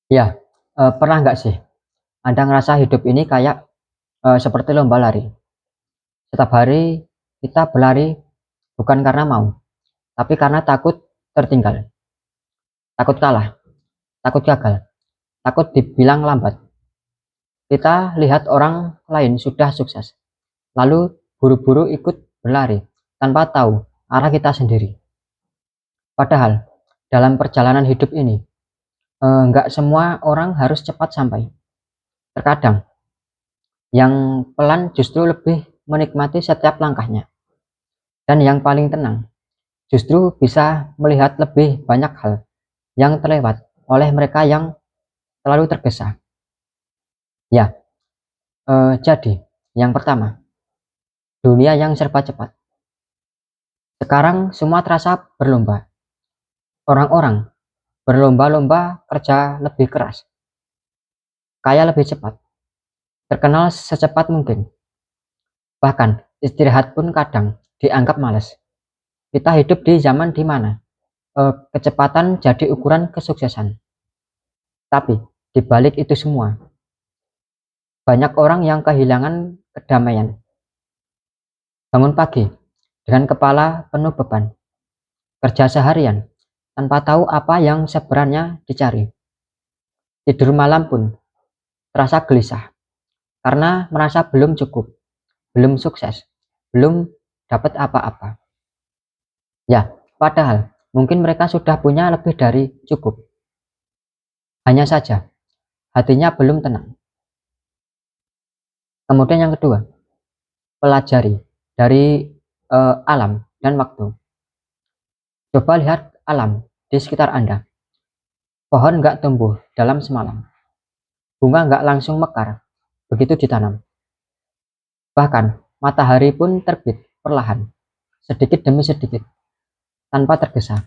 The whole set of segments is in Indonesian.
Ya, pernah nggak sih Anda ngerasa hidup ini kayak, seperti lomba lari? Setiap hari kita berlari bukan karena mau, tapi karena takut tertinggal, takut kalah, takut gagal, takut dibilang lambat. Kita lihat orang lain sudah sukses, lalu buru-buru ikut berlari tanpa tahu arah kita sendiri. Padahal dalam perjalanan hidup ini, nggak semua orang harus cepat sampai. Terkadang yang pelan justru lebih menikmati setiap langkahnya, dan yang paling tenang justru bisa melihat lebih banyak hal yang terlewat oleh mereka yang terlalu tergesa. Ya, jadi yang pertama, dunia yang serba cepat. Sekarang semua terasa berlomba. Orang-orang berlomba-lomba kerja lebih keras, kaya lebih cepat, terkenal secepat mungkin. Bahkan istirahat pun kadang dianggap malas. Kita hidup di zaman di mana kecepatan jadi ukuran kesuksesan. Tapi di balik itu semua, banyak orang yang kehilangan kedamaian. Bangun pagi dengan kepala penuh beban, kerja seharian tanpa tahu apa yang sebenarnya dicari. Tidur malam pun terasa gelisah karena merasa belum cukup, belum sukses, belum dapat apa-apa. Ya, padahal mungkin mereka sudah punya lebih dari cukup. Hanya saja hatinya belum tenang. Kemudian yang kedua, pelajari dari alam dan waktu. Coba lihat alam di sekitar Anda. Pohon nggak tumbuh dalam semalam. Bunga nggak langsung mekar begitu ditanam. Bahkan matahari pun terbit perlahan, sedikit demi sedikit, tanpa tergesa.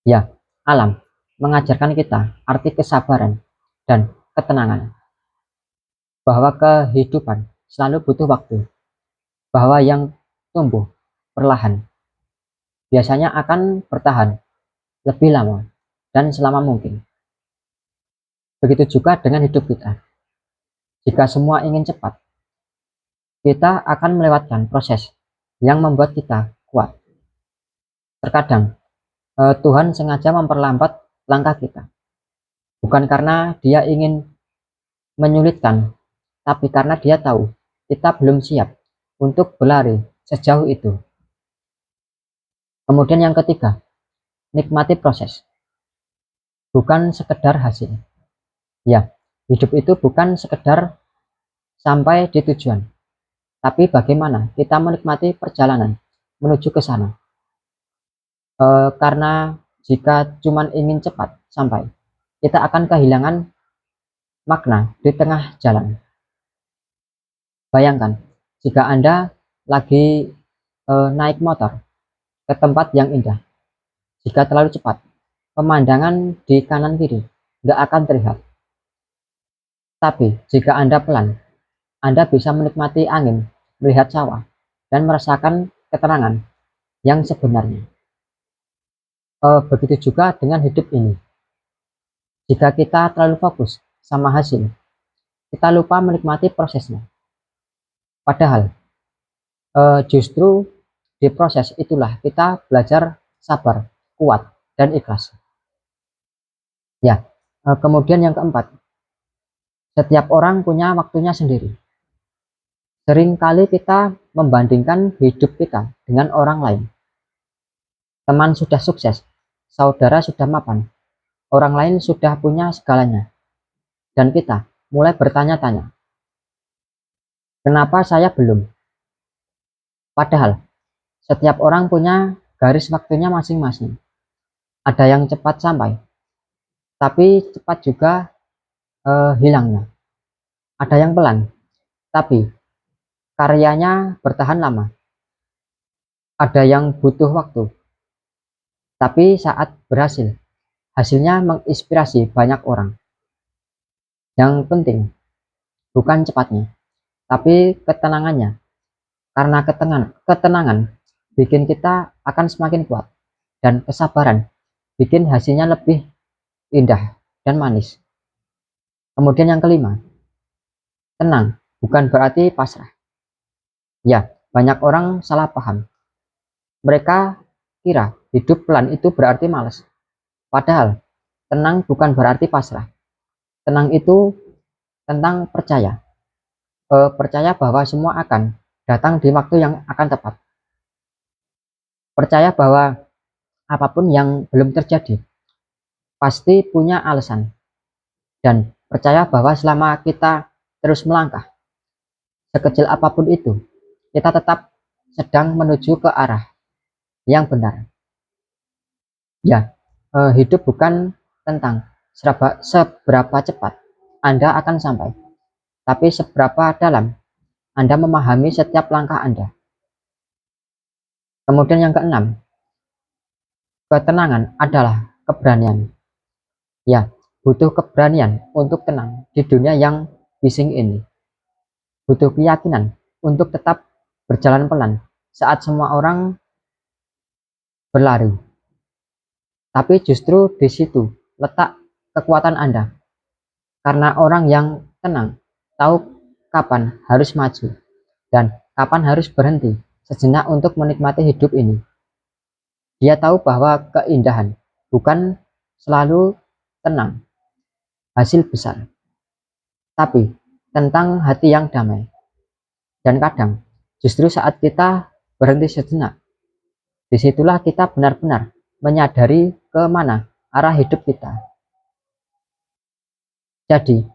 Ya, alam mengajarkan kita arti kesabaran dan ketenangan, bahwa kehidupan selalu butuh waktu, bahwa yang tumbuh perlahan biasanya akan bertahan lebih lama dan selama mungkin. Begitu juga dengan hidup kita. Jika semua ingin cepat, kita akan melewatkan proses yang membuat kita kuat. Terkadang Tuhan sengaja memperlambat langkah kita, bukan karena Dia ingin menyulitkan, tapi karena Dia tahu kita belum siap untuk berlari sejauh itu. Kemudian yang ketiga, nikmati proses, bukan sekedar hasil. Ya, hidup itu bukan sekedar sampai di tujuan, tapi bagaimana kita menikmati perjalanan menuju ke sana. Karena jika cuma ingin cepat sampai, kita akan kehilangan makna di tengah jalan. Bayangkan jika Anda lagi naik motor ke tempat yang indah. Jika terlalu cepat, pemandangan di kanan kiri nggak akan terlihat. Tapi jika Anda pelan, Anda bisa menikmati angin, melihat sawah, dan merasakan ketenangan yang sebenarnya. Begitu juga dengan hidup ini. Jika kita terlalu fokus sama hasil, kita lupa menikmati prosesnya. Padahal justru di proses itulah kita belajar sabar, kuat, dan ikhlas. Ya, kemudian yang keempat, setiap orang punya waktunya sendiri. Sering kali kita membandingkan hidup kita dengan orang lain. Teman sudah sukses, saudara sudah mapan, orang lain sudah punya segalanya. Dan kita mulai bertanya-tanya, kenapa saya belum? Padahal setiap orang punya garis waktunya masing-masing. Ada yang cepat sampai, tapi cepat juga hilangnya. Ada yang pelan, tapi karyanya bertahan lama. Ada yang butuh waktu, tapi saat berhasil, hasilnya menginspirasi banyak orang. Yang penting bukan cepatnya, tapi ketenangannya. Karena ketenangan bikin kita akan semakin kuat, dan kesabaran bikin hasilnya lebih indah dan manis. Kemudian yang kelima, tenang bukan berarti pasrah. Ya, banyak orang salah paham. Mereka kira hidup pelan itu berarti malas. Padahal tenang bukan berarti pasrah. Tenang itu tentang percaya. Percaya bahwa semua akan datang di waktu yang akan tepat. Percaya bahwa apapun yang belum terjadi pasti punya alasan. Dan percaya bahwa selama kita terus melangkah, sekecil apapun itu, kita tetap sedang menuju ke arah yang benar. Ya, hidup bukan tentang seberapa cepat Anda akan sampai, tapi seberapa dalam Anda memahami setiap langkah Anda. Kemudian yang keenam, ketenangan adalah keberanian. Ya, butuh keberanian untuk tenang di dunia yang bising ini. Butuh keyakinan untuk tetap berjalan pelan saat semua orang berlari. Tapi justru di situ letak kekuatan Anda. Karena orang yang tenang tahu kapan harus maju dan kapan harus berhenti sejenak untuk menikmati hidup ini. Dia tahu bahwa keindahan bukan selalu tenang, hasil besar, tapi tentang hati yang damai. Dan kadang justru saat kita berhenti sejenak, disitulah kita benar-benar menyadari kemana arah hidup kita. Jadi,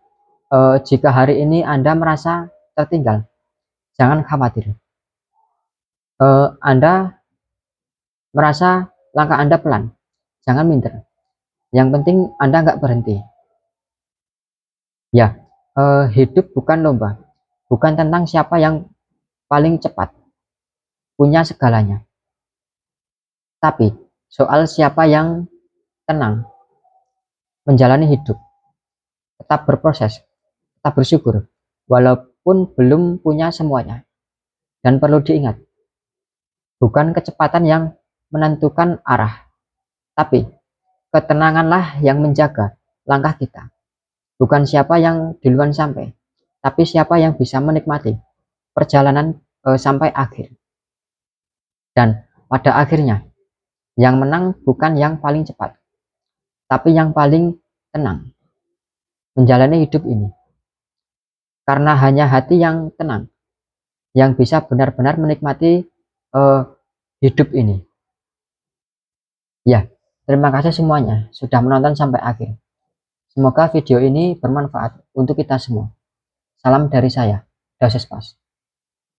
jika hari ini Anda merasa tertinggal, jangan khawatir. Anda merasa langkah Anda pelan, jangan minder. Yang penting Anda nggak berhenti. Ya, hidup bukan lomba, bukan tentang siapa yang paling cepat, punya segalanya. Tapi soal siapa yang tenang, menjalani hidup, tetap berproses, tetap bersyukur, walaupun belum punya semuanya. Dan perlu diingat, bukan kecepatan yang menentukan arah, tapi ketenanganlah yang menjaga langkah kita. Bukan siapa yang duluan sampai, tapi siapa yang bisa menikmati perjalanan sampai akhir. Dan pada akhirnya, yang menang bukan yang paling cepat, tapi yang paling tenang menjalani hidup ini. Karena hanya hati yang tenang yang bisa benar-benar menikmati hidup ini. Ya, terima kasih semuanya sudah menonton sampai akhir. Semoga video ini bermanfaat untuk kita semua. Salam dari saya, Dosespas.